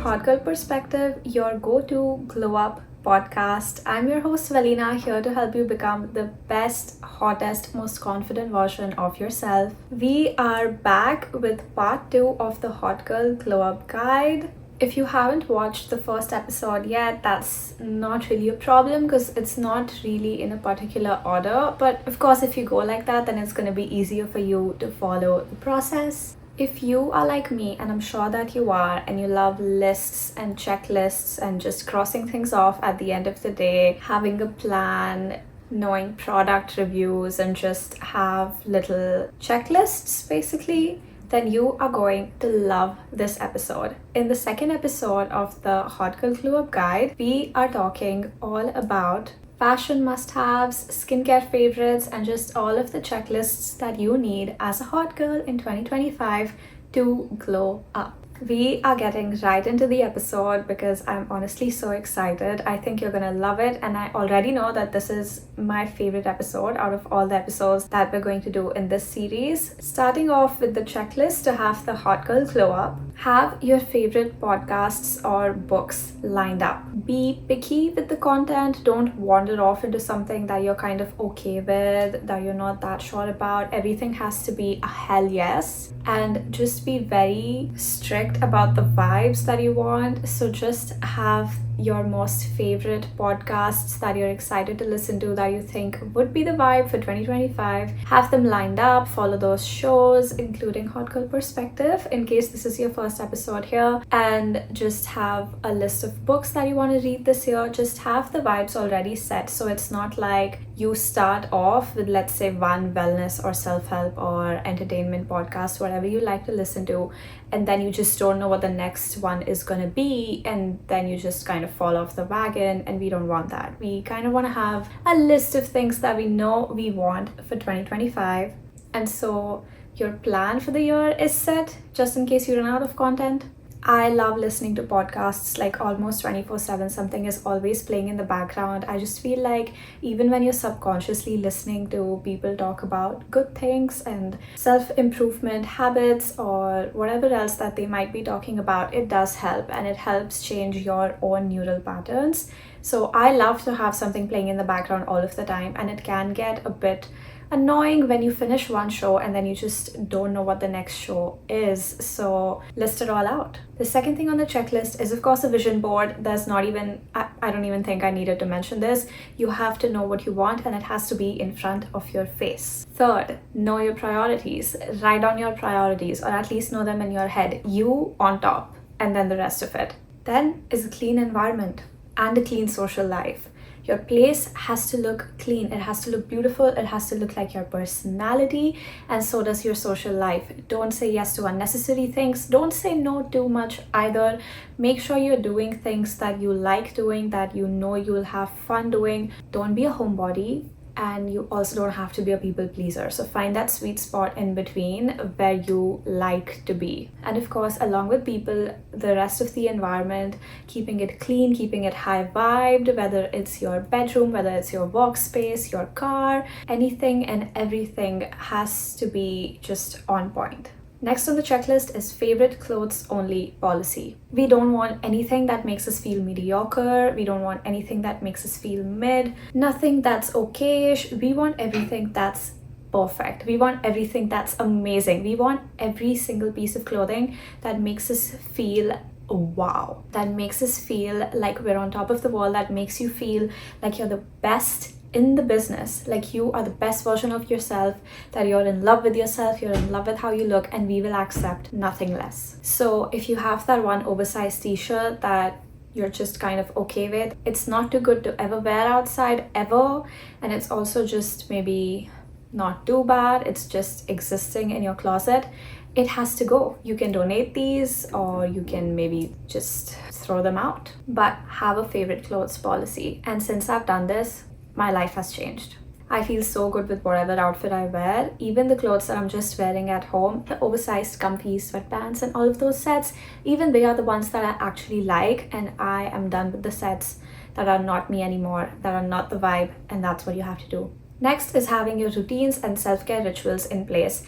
Hot Girl Perspective, your go-to glow up podcast. I'm your host Valena, here to help you become the best, hottest, most confident version of yourself. We are back with part 2 of the Hot Girl Glow Up Guide. If you haven't watched the first episode yet, that's not really a problem because it's not really in a particular order. But of course, if you go like that, then it's going to be easier for you to follow the process. If you are like me, and I'm sure that you are, and you love lists and checklists and just crossing things off at the end of the day, having a plan, knowing product reviews, and just have little checklists basically, then you are going to love this episode. In the second episode of the Hot Girl Glow Up Guide, we are talking all about fashion must-haves, skincare favorites, and just all of the checklists that you need as a hot girl in 2025 to glow up. We are getting right into the episode because I'm honestly so excited. I think you're gonna love it, and I already know that this is my favorite episode out of all the episodes that we're going to do in this series. Starting off with the checklist to have the hot girl glow up. Have your favorite podcasts or books lined up. Be picky with the content. Don't wander off into something that you're kind of okay with, that you're not that sure about. Everything has to be a hell yes. And just be very strict about the vibes that you want. So just have your most favorite podcasts that you're excited to listen to, that you think would be the vibe for 2025. Have them lined up, follow those shows, including Hot Girl Perspective, in case this is your first episode here, and just have a list of books that you want to read this year. Just have the vibes already set, so it's not like you start off with, let's say, one wellness or self-help or entertainment podcast, whatever you like to listen to, and then you just don't know what the next one is going to be, and then you just kind of fall off the wagon. And we don't want that. We kind of want to have a list of things that we know we want for 2025, and so your plan for the year is set just in case you run out of content. I love listening to podcasts like almost 24/7. Something is always playing in the background. I just feel like even when you're subconsciously listening to people talk about good things and self-improvement habits or whatever else that they might be talking about, it does help, and it helps change your own neural patterns. So I love to have something playing in the background all of the time, and it can get a bit annoying when you finish one show and then you just don't know what the next show is. So list it all out. The second thing on the checklist is, of course, a vision board. There's not even, I don't even think I needed to mention this. You have to know what you want, and it has to be in front of your face. Third, know your priorities. Write down your priorities, or at least know them in your head. You on top, and then the rest of it. Then is a clean environment and a clean social life. Your place has to look clean. It has to look beautiful. It has to look like your personality, and so does your social life. Don't say yes to unnecessary things. Don't say no too much either. Make sure you're doing things that you like doing, that you know you'll have fun doing. Don't be a homebody, and you also don't have to be a people pleaser. So find that sweet spot in between where you like to be. And of course, along with people, the rest of the environment, keeping it clean, keeping it high vibed, whether it's your bedroom, whether it's your workspace, your car, anything and everything has to be just on point. Next on the checklist is favorite clothes only policy. We don't want anything that makes us feel mediocre. We don't want anything that makes us feel mid. Nothing that's okayish. We want everything that's perfect. We want everything that's amazing. We want every single piece of clothing that makes us feel wow. That makes us feel like we're on top of the world. That makes you feel like you're the best in the business, like you are the best version of yourself, that you're in love with yourself, you're in love with how you look, and we will accept nothing less. So if you have that one oversized t-shirt that you're just kind of okay with, it's not too good to ever wear outside ever, and it's also just maybe not too bad, it's just existing in your closet, it has to go. You can donate these, or you can maybe just throw them out, but have a favorite clothes policy. And since I've done this, my life has changed. I feel so good with whatever outfit I wear. Even the clothes that I'm just wearing at home, the oversized comfy sweatpants and all of those sets, even they are the ones that I actually like, and I am done with the sets that are not me anymore, that are not the vibe, and that's what you have to do. Next is having your routines and self-care rituals in place.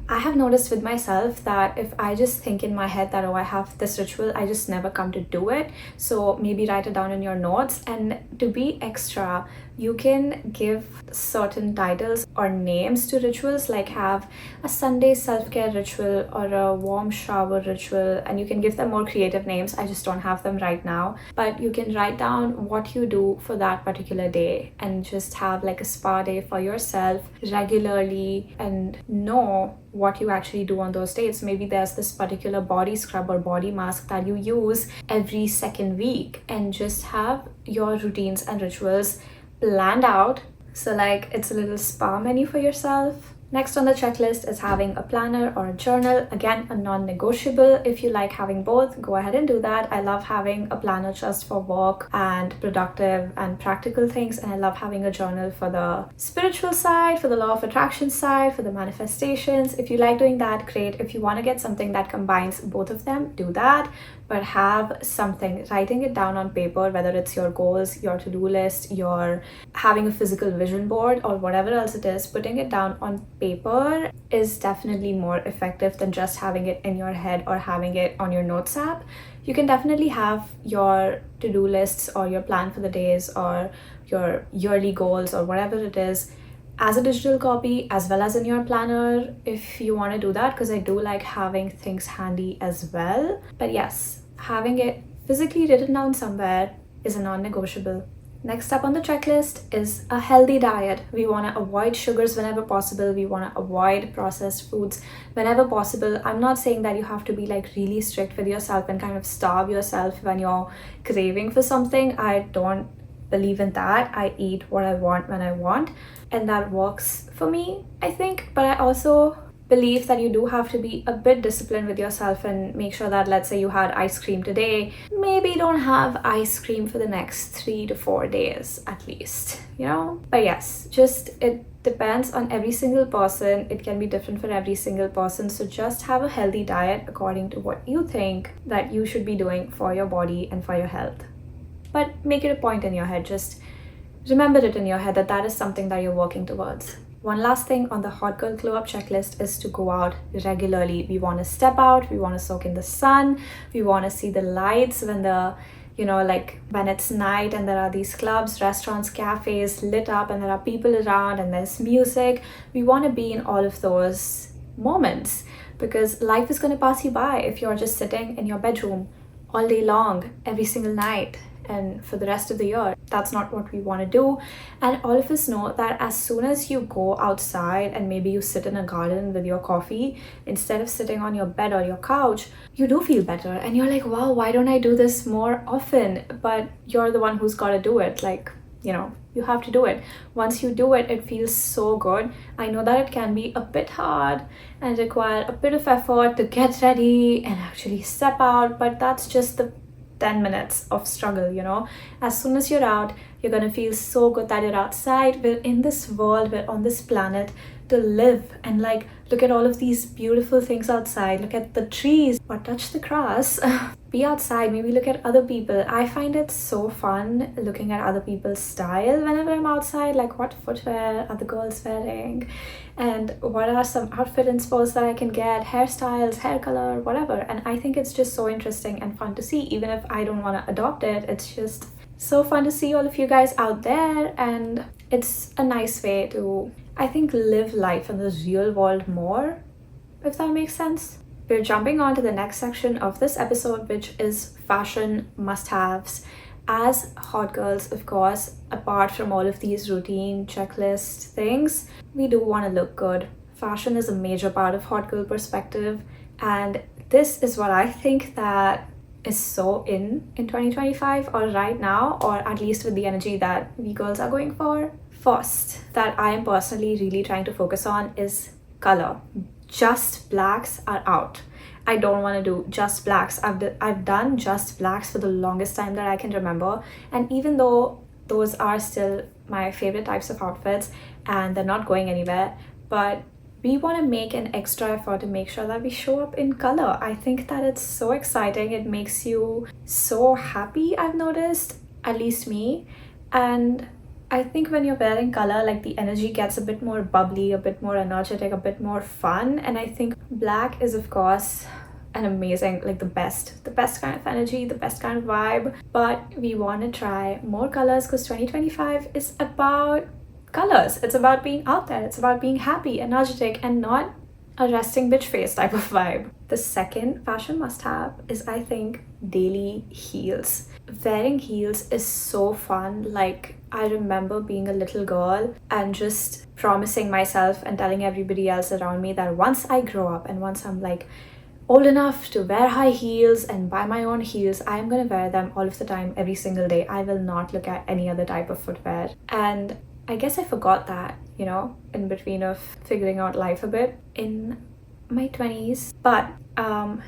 I have noticed with myself that if I just think in my head that, oh, I have this ritual, I just never come to do it. So maybe write it down in your notes. And to be extra, you can give certain titles or names to rituals, like have a Sunday self-care ritual or a warm shower ritual, and you can give them more creative names. I just don't have them right now, but you can write down what you do for that particular day and just have like a spa day for yourself regularly and know what you actually do on those days. Maybe there's this particular body scrub or body mask that you use every second week, and just have your routines and rituals planned out. So like it's a little spa menu for yourself. Next on the checklist is having a planner or a journal. Again, a non-negotiable. If you like having both, go ahead and do that. I love having a planner just for work and productive and practical things, and I love having a journal for the spiritual side, for the law of attraction side, for the manifestations. If you like doing that, great. If you want to get something that combines both of them, do that. But have something, writing it down on paper, whether it's your goals, your to-do list, your having a physical vision board, or whatever else it is, putting it down on paper is definitely more effective than just having it in your head or having it on your notes app. You can definitely have your to-do lists or your plan for the days or your yearly goals or whatever it is as a digital copy as well as in your planner if you want to do that, because I do like having things handy as well. But yes, having it physically written down somewhere is a non-negotiable. Next up on the checklist is a healthy diet. We want to avoid sugars whenever possible. We want to avoid processed foods whenever possible. I'm not saying that you have to be like really strict with yourself and kind of starve yourself when you're craving for something. I don't believe in that. I eat what I want when I want, and that works for me, I think. But I also believe that you do have to be a bit disciplined with yourself and make sure that, let's say you had ice cream today, maybe don't have ice cream for the next 3 to 4 days at least, you know? But yes, just it depends on every single person. It can be different for every single person. So just have a healthy diet according to what you think that you should be doing for your body and for your health. But make it a point in your head. Just remember it in your head that that is something that you're working towards. One last thing on the Hot Girl Glow Up checklist is to go out regularly. We want to step out, we want to soak in the sun, we want to see the lights when like when it's night and there are these clubs, restaurants, cafes lit up and there are people around and there's music. We want to be in all of those moments, because life is going to pass you by if you're just sitting in your bedroom all day long, every single night, and for the rest of the year. That's not what we want to do. And all of us know that as soon as you go outside and maybe you sit in a garden with your coffee instead of sitting on your bed or your couch, you do feel better and you're like, wow, why don't I do this more often? But you're the one who's got to do it. Like, you have to do it. Once you do it, it feels so good. I know that it can be a bit hard and require a bit of effort to get ready and actually step out, but that's just the 10 minutes of struggle. As soon as you're out, you're gonna feel so good that you're outside. We're in this world, we're on this planet to live and like look at all of these beautiful things outside. Look at the trees or touch the grass. Be outside, maybe look at other people. I find it so fun looking at other people's style whenever I'm outside, like what footwear are the girls wearing and what are some outfit inspo that I can get, hairstyles, hair color, whatever. And I think it's just so interesting and fun to see. Even if I don't want to adopt it, it's just so fun to see all of you guys out there, and it's a nice way to, I think, live life in the real world more, if that makes sense. We're jumping on to the next section of this episode, which is fashion must-haves. As hot girls, of course, apart from all of these routine checklist things, we do want to look good. Fashion is a major part of hot girl perspective, and this is what I think that is so in 2025 or right now, or at least with the energy that we girls are going for. First, that I am personally really trying to focus on is color. Just blacks are out. I don't want to do just blacks. I've done just blacks for the longest time that I can remember, and even though those are still my favorite types of outfits and they're not going anywhere, but we want to make an extra effort to make sure that we show up in color. I think that it's so exciting. It makes you so happy, I've noticed, at least me. And I think when you're wearing color, like the energy gets a bit more bubbly, a bit more energetic, a bit more fun. And I think black is, of course, an amazing, like the best kind of energy, the best kind of vibe. But we want to try more colors because 2025 is about colors. It's about being out there, it's about being happy, energetic, and not a resting bitch face type of vibe. The second fashion must have is, I think, daily heels. Wearing heels is so fun. Like, I remember being a little girl and just promising myself and telling everybody else around me that once I grow up and once I'm like old enough to wear high heels and buy my own heels, I'm gonna wear them all of the time, every single day. I will not look at any other type of footwear. And I guess I forgot that, in between of figuring out life a bit in my 20s. But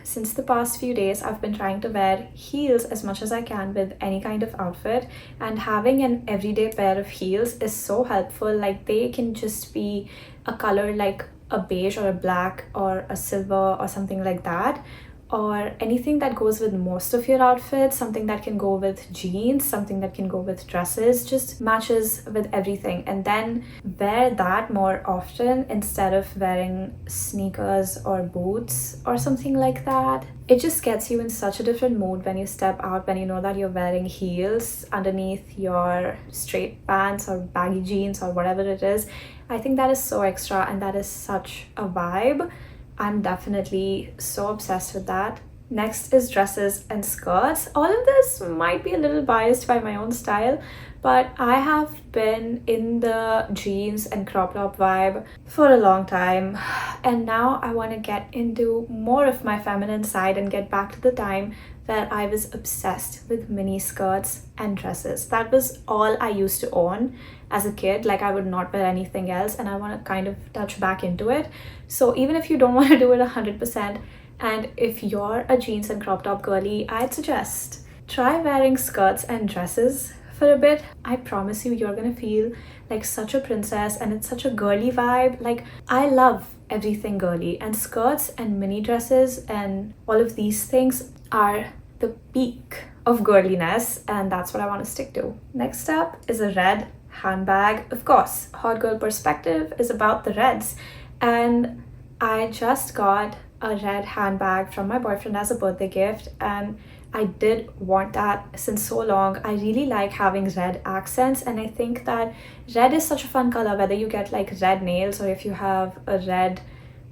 since the past few days, I've been trying to wear heels as much as I can with any kind of outfit, and having an everyday pair of heels is so helpful. Like, they can just be a color like a beige or a black or a silver or something like that, or anything that goes with most of your outfits, something that can go with jeans, something that can go with dresses, just matches with everything. And then wear that more often instead of wearing sneakers or boots or something like that. It just gets you in such a different mood when you step out, when you know that you're wearing heels underneath your straight pants or baggy jeans or whatever it is. I think that is so extra and that is such a vibe. I'm definitely so obsessed with that. Next is dresses and skirts. All of this might be a little biased by my own style, but I have been in the jeans and crop top vibe for a long time, and now I want to get into more of my feminine side and get back to the time where I was obsessed with mini skirts and dresses. That was all I used to own as a kid. Like, I would not wear anything else, and I want to kind of touch back into it. So even if you don't want to do it 100%, and if you're a jeans and crop top girly, I'd suggest try wearing skirts and dresses for a bit. I promise you're gonna feel like such a princess, and it's such a girly vibe. Like, I love everything girly, and skirts and mini dresses and all of these things are the peak of girliness, and that's what I want to stick to. Next up is a red handbag. Of course, hot girl perspective is about the reds, and I just got a red handbag from my boyfriend as a birthday gift, and I did want that since so long. I really like having red accents, and I think that red is such a fun color, whether you get like red nails or if you have a red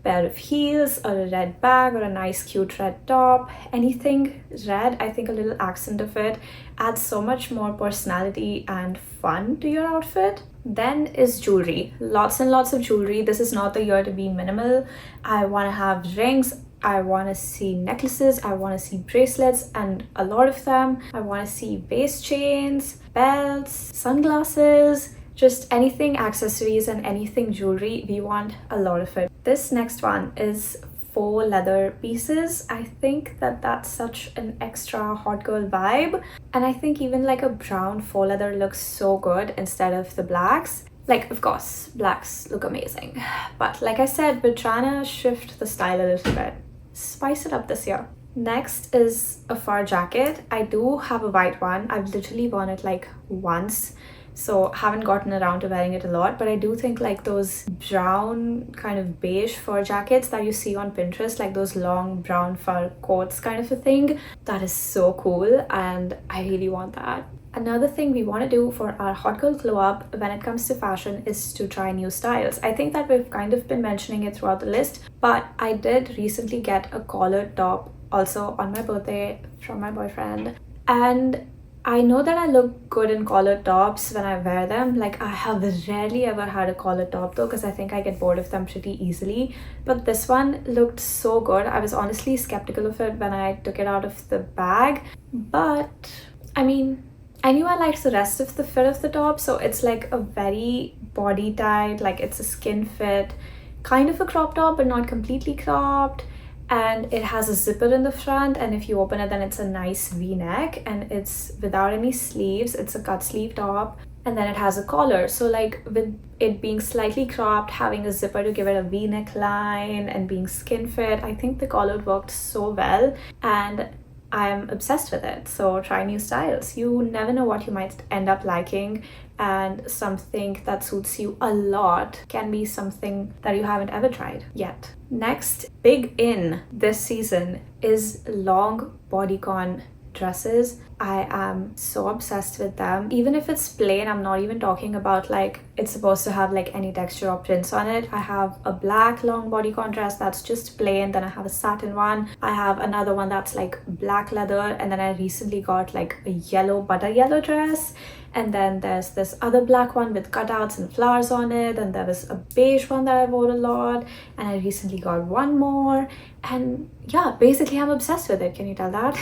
pair of heels or a red bag or a nice cute red top. Anything red, I think a little accent of it adds so much more personality and fun to your outfit. Then is jewelry. Lots and lots of jewelry. This is not the year to be minimal. I want to have rings, I want to see necklaces, I want to see bracelets, and a lot of them. I want to see waist chains, belts, sunglasses, just anything accessories and anything jewelry. We want a lot of it. This next one is faux leather pieces. I think that that's such an extra hot girl vibe, and I think even like a brown faux leather looks so good instead of the blacks. Like, of course, blacks look amazing, but like I said, we're trying to shift the style a little bit, spice it up this year. Next is a fur jacket. I do have a white one. I've literally worn it like once, so haven't gotten around to wearing it a lot. But I do think like those brown kind of beige fur jackets that you see on Pinterest, like those long brown fur coats kind of a thing, that is so cool, and I really want that. Another thing we want to do for our hot girl glow up when it comes to fashion is to try new styles. I think that we've kind of been mentioning it throughout the list, but I did recently get a collared top also on my birthday from my boyfriend, and I know that I look good in collared tops when I wear them. Like, I have rarely ever had a collared top though, because I think I get bored of them pretty easily. But this one looked so good. I was honestly skeptical of it when I took it out of the bag. But, I mean, I knew I liked the rest of the fit of the top. So it's like a very body tight, like it's a skin fit, kind of a crop top, but not completely cropped. And it has a zipper in the front, and if you open it, then it's a nice v-neck, and it's without any sleeves. It's a cut sleeve top, and then it has a collar. So like, with it being slightly cropped, having a zipper to give it a v-neck line, and being skin fit, I think the collar worked so well. And I'm obsessed with it. So try new styles. You never know what you might end up liking, and something that suits you a lot can be something that you haven't ever tried yet. Next, big in this season is long bodycon dresses. I am so obsessed with them. Even if it's plain, I'm not even talking about like it's supposed to have like any texture or prints on it. I have a black long bodycon dress that's just plain, then I have a satin one, I have another one that's like black leather, and then I recently got like a yellow butter yellow dress, and then there's this other black one with cutouts and flowers on it, and there was a beige one that I wore a lot, and I recently got one more. And yeah, basically I'm obsessed with it. Can you tell that?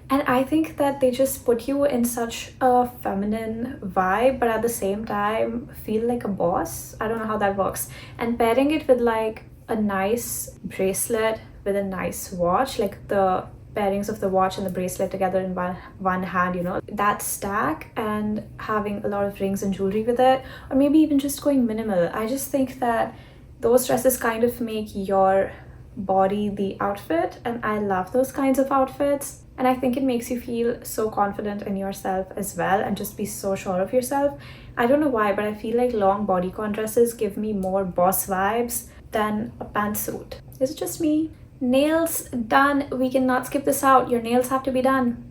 And I think that they just put you in such a feminine vibe, but at the same time feel like a boss. I don't know how that works. And pairing it with like a nice bracelet with a nice watch, like the pairings of the watch and the bracelet together in one hand, you know, that stack, and having a lot of rings and jewelry with it, or maybe even just going minimal. I just think that those dresses kind of make your body the outfit, and I love those kinds of outfits. And I think it makes you feel so confident in yourself as well, and just be so sure of yourself. I don't know why, but I feel like long bodycon dresses give me more boss vibes than a pantsuit. Is it just me? Nails done. We cannot skip this out. Your nails have to be done.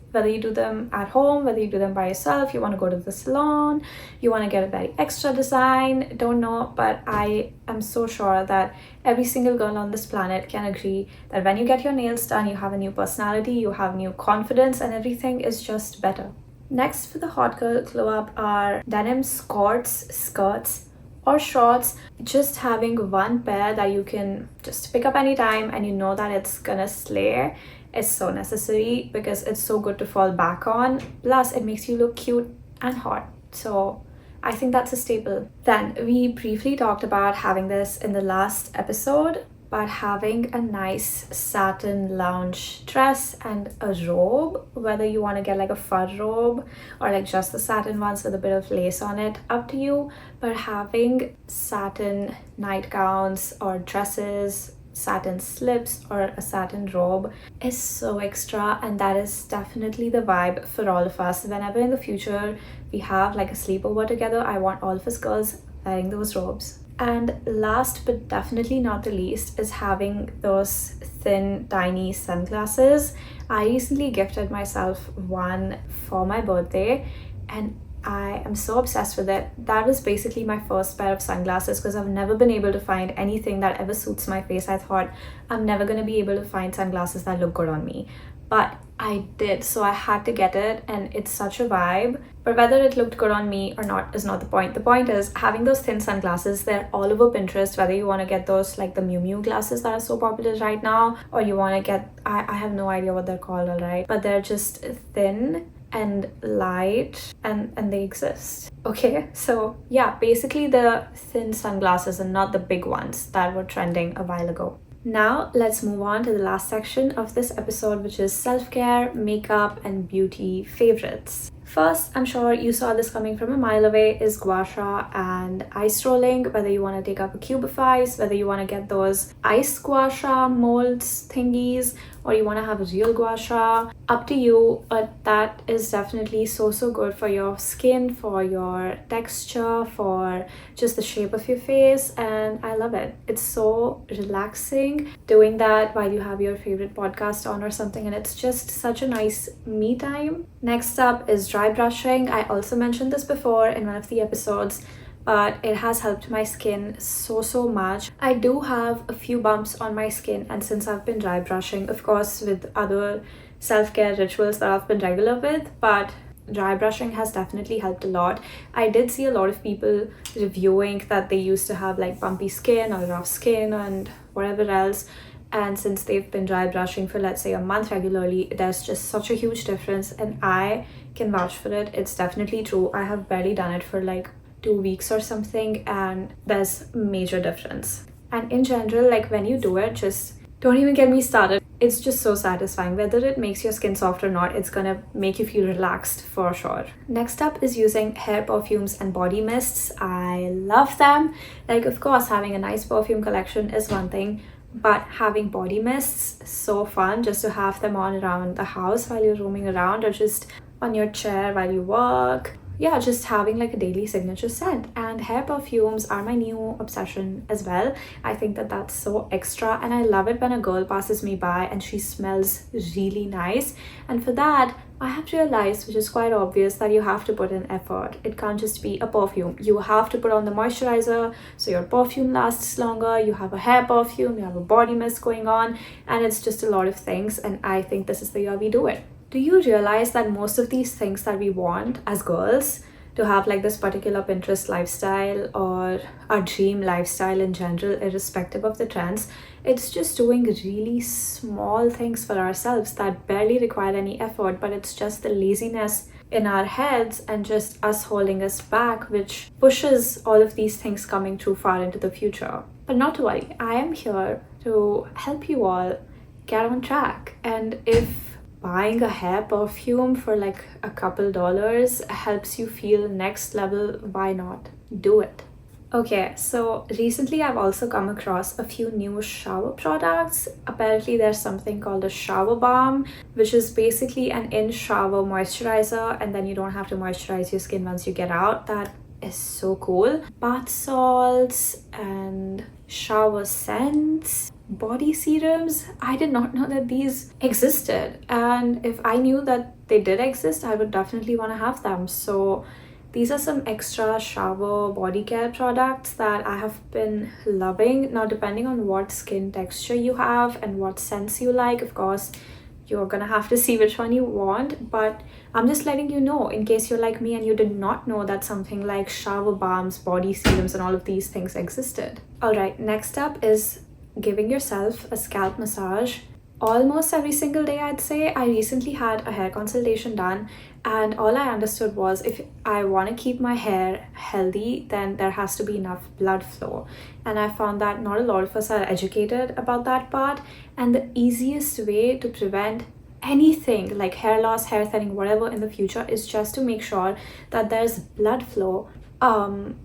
Whether you do them at home, whether you do them by yourself, you want to go to the salon, you want to get a very extra design, don't know, but I am so sure that every single girl on this planet can agree that when you get your nails done, you have a new personality, you have new confidence, and everything is just better. Next for the hot girl glow up are denim skirts, or shorts. Just having one pair that you can just pick up anytime and you know that it's gonna slay is so necessary, because it's so good to fall back on. Plus, it makes you look cute and hot. So I think that's a staple. Then we briefly talked about having this in the last episode, but having a nice satin lounge dress and a robe, whether you want to get like a fur robe or like just the satin ones with a bit of lace on it, up to you. But having satin nightgowns or dresses, satin slips, or a satin robe is so extra, and that is definitely the vibe for all of us. Whenever in the future we have like a sleepover together, I want all of us girls wearing those robes. And last but definitely not the least is having those thin tiny sunglasses. I recently gifted myself one for my birthday, and I am so obsessed with it. That was basically my first pair of sunglasses, because I've never been able to find anything that ever suits my face. I thought I'm never going to be able to find sunglasses that look good on me, but I did, so I had to get it, and it's such a vibe. But whether it looked good on me or not is not the point. The point is having those thin sunglasses. They're all over Pinterest, whether you want to get those like the Miu Miu glasses that are so popular right now, or you want to get, I have no idea what they're called, alright, but they're just thin and light, and they exist. Okay, so yeah, basically the thin sunglasses and not the big ones that were trending a while ago. Now let's move on to the last section of this episode, which is self-care, makeup, and beauty favorites. First, I'm sure you saw this coming from a mile away, is gua sha and ice rolling. Whether you want to take up a cube of ice, whether you want to get those ice gua sha molds thingies, or you want to have a real gua sha, up to you. But that is definitely so good for your skin, for your texture, for just the shape of your face, and I love it. It's so relaxing doing that while you have your favorite podcast on or something, and it's just such a nice me time. Next up is dry brushing. I also mentioned this before in one of the episodes, but it has helped my skin so much. I do have a few bumps on my skin, and since I've been dry brushing, of course with other self-care rituals that I've been regular with, but dry brushing has definitely helped a lot. I did see a lot of people reviewing that they used to have like bumpy skin or rough skin and whatever else, and since they've been dry brushing for, let's say, a month regularly, there's just such a huge difference, and I can vouch for it. It's definitely true. I have barely done it for like 2 weeks or something, and there's major difference. And in general, like when you do it, just don't even get me started. It's just so satisfying. Whether it makes your skin soft or not, it's gonna make you feel relaxed for sure. Next up is using hair perfumes and body mists. I love them. Like, of course, having a nice perfume collection is one thing, But having body mists, so fun just to have them on around the house while you're roaming around, or just on your chair while you work. Yeah, just having like a daily signature scent. And hair perfumes are my new obsession as well. I think that that's so extra, and I love it when a girl passes me by and she smells really nice. And for that, I have realized, which is quite obvious, that you have to put in effort. It can't just be a perfume. You have to put on the moisturizer so your perfume lasts longer. You have a hair perfume, you have a body mist going on, and it's just a lot of things. And I think this is the year we do it. Do you realize that most of these things that we want as girls, to have like this particular Pinterest lifestyle or our dream lifestyle in general, irrespective of the trends, it's just doing really small things for ourselves that barely require any effort, but it's just the laziness in our heads and just us holding us back, which pushes all of these things coming too far into the future. But not to worry, I am here to help you all get on track. And if buying a hair perfume for like a couple dollars helps you feel next level, why not? Do it. Okay, so recently I've also come across a few new shower products. Apparently there's something called a shower balm, which is basically an in-shower moisturizer, and then you don't have to moisturize your skin once you get out. That is so cool. Bath salts and shower scents, body serums. I did not know that these existed, and if I knew that they did exist, I would definitely want to have them. So these are some extra shower body care products that I have been loving. Now, depending on what skin texture you have and what scents you like, of course, you're gonna have to see which one you want, but I'm just letting you know in case you're like me and you did not know that something like shower balms, body serums, and all of these things existed. All right, next up is giving yourself a scalp massage almost every single day, I'd say. I recently had a hair consultation done, and all I understood was if I want to keep my hair healthy, then there has to be enough blood flow. And I found that not a lot of us are educated about that part. And the easiest way to prevent anything like hair loss, hair thinning, whatever in the future is just to make sure that there's blood flow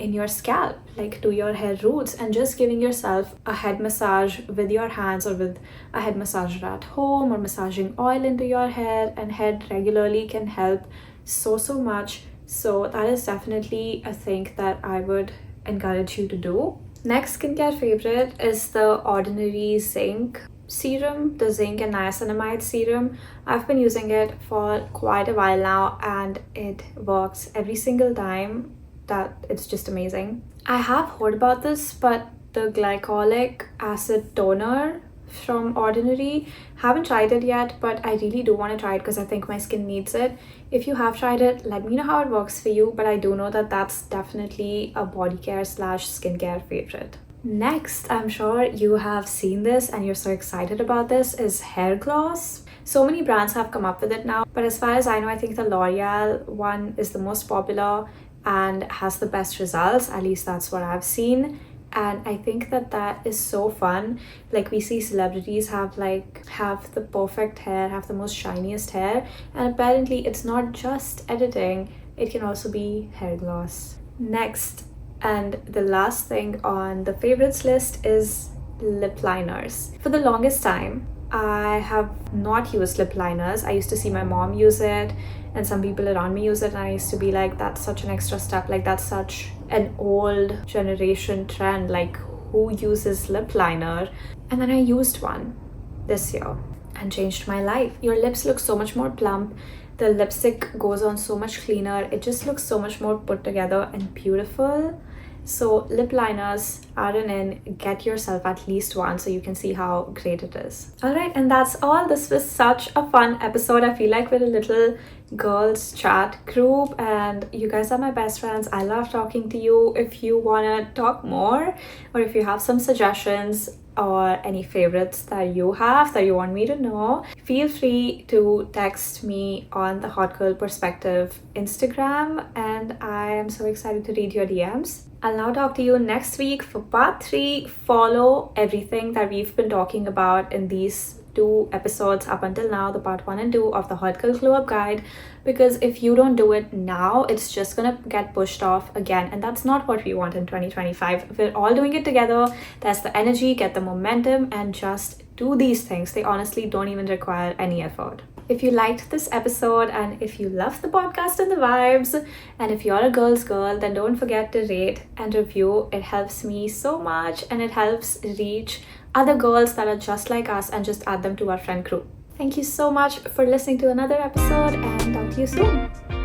in your scalp, like to your hair roots, and just giving yourself a head massage with your hands or with a head massager at home, or massaging oil into your hair and head regularly can help so much. So that is definitely a thing that I would encourage you to do. Next skincare favorite is the Ordinary Zinc serum, the zinc and niacinamide serum. I've been using it for quite a while now, and it works every single time. That it's just amazing. I have heard about this, but the glycolic acid toner from Ordinary, haven't tried it yet, but I really do want to try it because I think my skin needs it. If you have tried it, let me know how it works for you, but I do know that that's definitely a body care slash skincare favorite. Next, I'm sure you have seen this and you're so excited about this, is hair gloss. So many brands have come up with it now, but as far as I know, I think the L'Oreal one is the most popular and has the best results. At least that's what I've seen. And I think that that is so fun. Like, we see celebrities have the perfect hair, have the most shiniest hair, and apparently it's not just editing, it can also be hair gloss. Next, and the last thing on the favorites list, is lip liners. For the longest time, I have not used lip liners. I used to see my mom use it and some people around me use it, and I used to be like, that's such an extra step, like that's such an old generation trend, like who uses lip liner? And then I used one this year and changed my life. Your lips look so much more plump, the lipstick goes on so much cleaner, it just looks so much more put together and beautiful. So lip liners are an in, get yourself at least one so you can see how great it is. Alright, and that's all. This was such a fun episode. I feel like we're a little girls chat group and you guys are my best friends. I love talking to you. If you want to talk more, or if you have some suggestions or any favorites that you have that you want me to know, feel free to text me on the Hot Girl Perspective Instagram, and I am so excited to read your DMs. I'll now talk to you next week for part 3. Follow everything that we've been talking about in these two episodes up until now, the part 1 and 2 of the Hot Girl Glow Up Guide, because if you don't do it now, it's just gonna get pushed off again, and that's not what we want in 2025. We're all doing it together. That's the energy, get the momentum, and just do these things. They honestly don't even require any effort. If you liked this episode and if you love the podcast and the vibes, and if you're a girl's girl, then don't forget to rate and review. It helps me so much and it helps reach other girls that are just like us and just add them to our friend group. Thank you so much for listening to another episode, and talk to you soon.